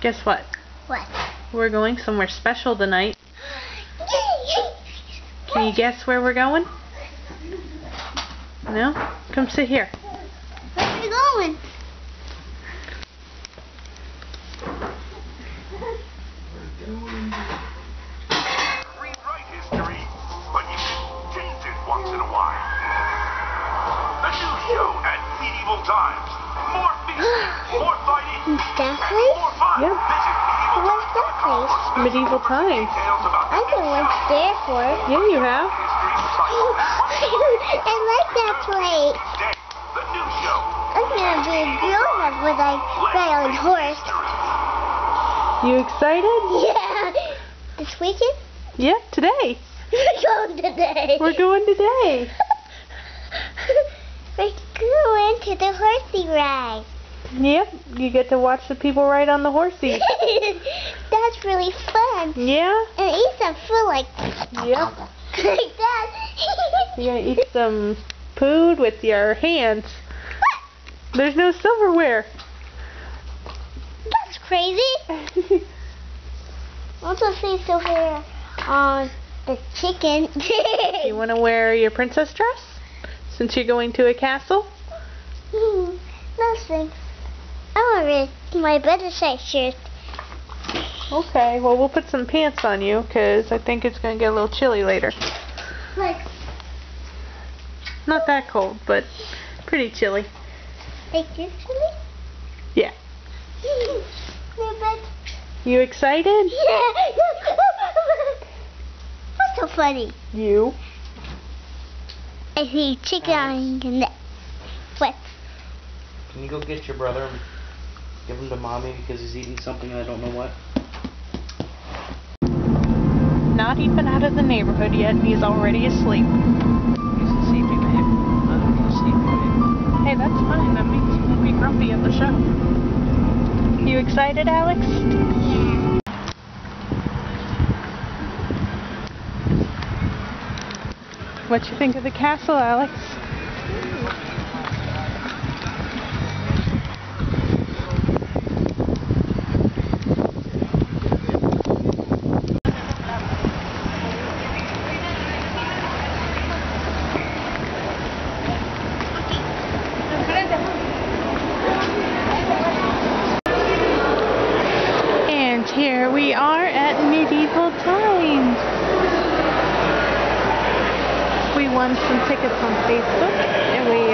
Guess what? What? We're going somewhere special tonight. Can you guess where we're going? No? Come sit here. Where are we going? Rewrite history, but you can change it once in a while. A new show at Medieval Times. More feasting, more fighting, That place? more fun. Yep. Visit What's that place? Medieval Times. Tales about I've been once there for. Yeah, you have. I like that place. Today, the new show. I'm gonna be a grown up with like ride on a horse. You excited? Yeah. This weekend? Yep, today. We're going today. We're going today. We're going to the horsey ride. Yep, you get to watch the people ride on the horsey. That's really fun. Yeah? And eat some food like Yep. like that. You're gonna eat some food with your hands. There's no silverware. That's crazy. Also see silver on the chicken. You want to wear your princess dress? Since you're going to a castle? No thanks. I want my butterscotch shirt. Okay, well we'll put some pants on you because I think it's going to get a little chilly later. Like Not that cold, but pretty chilly. this chili? Yeah. No, but You excited? yeah. What's so funny? You. I see chicken on your neck. What? Can you go get your brother and give him to mommy because he's eating something and I don't know what? Not even out of the neighborhood yet and he's already asleep. He's a sleepy babe. I don't need a sleepy babe. Hey, that's fine. That means you won't be grumpy at the show. You excited, Alex? Yeah. What you think of the castle, Alex? And here we are at Medieval Times. We won some tickets on Facebook and we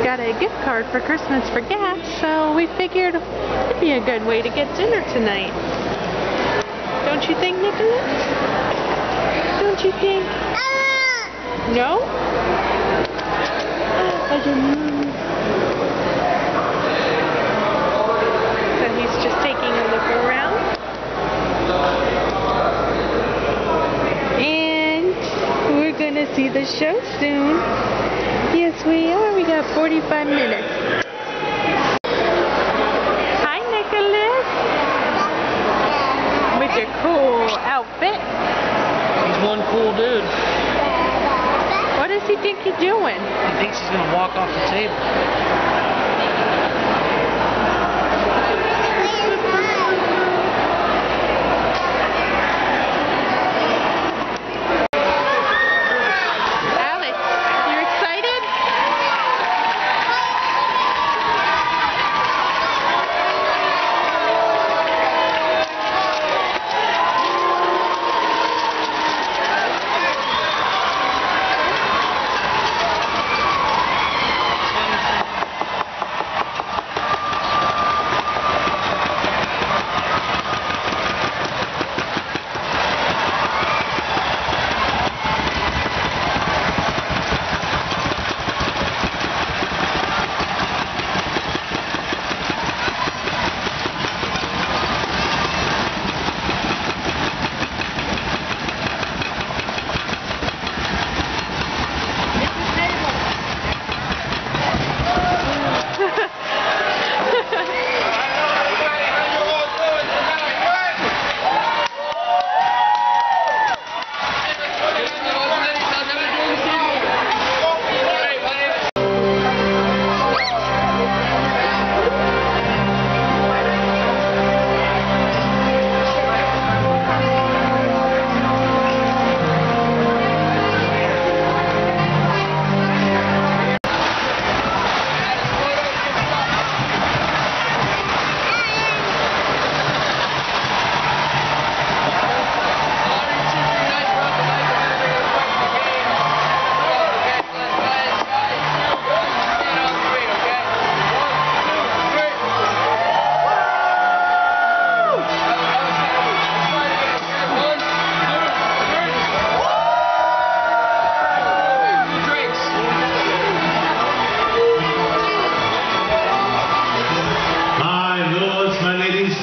got a gift card for Christmas for gas, so we figured it'd be a good way to get dinner tonight. Don't you think, Nicholas? Don't you think? No? I didn't know. So he's just taking a look around. And we're gonna see the show soon. Yes, we are. We got 45 minutes. Hi, Nicholas. With your cool outfit. He's one cool dude. What does he think you're doing? He thinks he's gonna walk off the table. Alex, you excited?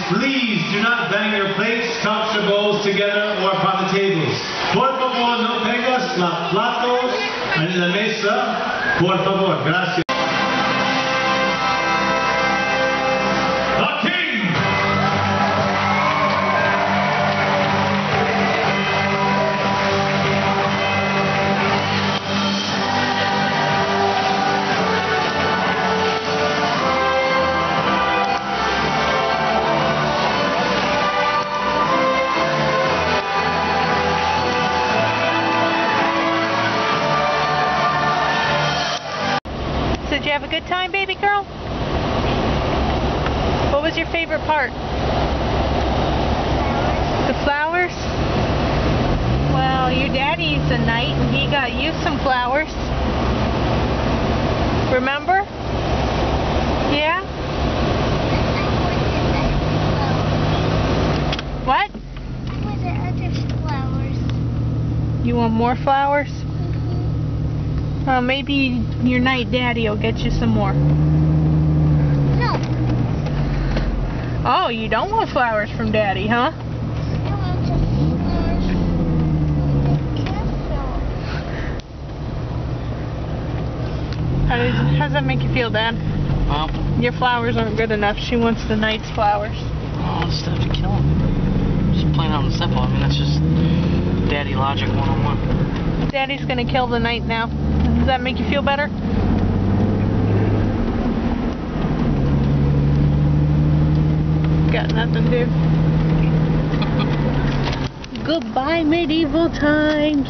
please do not bang your plates, cups, or bowls together or upon the tables. Por favor, no pegas los platos en la mesa. Por favor, gracias. The King! Did you have a good time, baby girl? What was your favorite part? The flowers? Well, your daddy's a knight and he got you some flowers. Remember? Yeah? What? I want the other flowers. You want more flowers? Maybe your knight daddy will get you some more. No. Oh, you don't want flowers from daddy, huh? I want the flowers from the castle. How does that make you feel, Dad? Well, Your flowers aren't good enough. She wants the knight's flowers. I'll just have to kill him. Just plain out and simple. I mean, that's just daddy logic 101. Daddy's gonna kill the knight now. Does that make you feel better? Got nothing, dude. Goodbye, medieval times.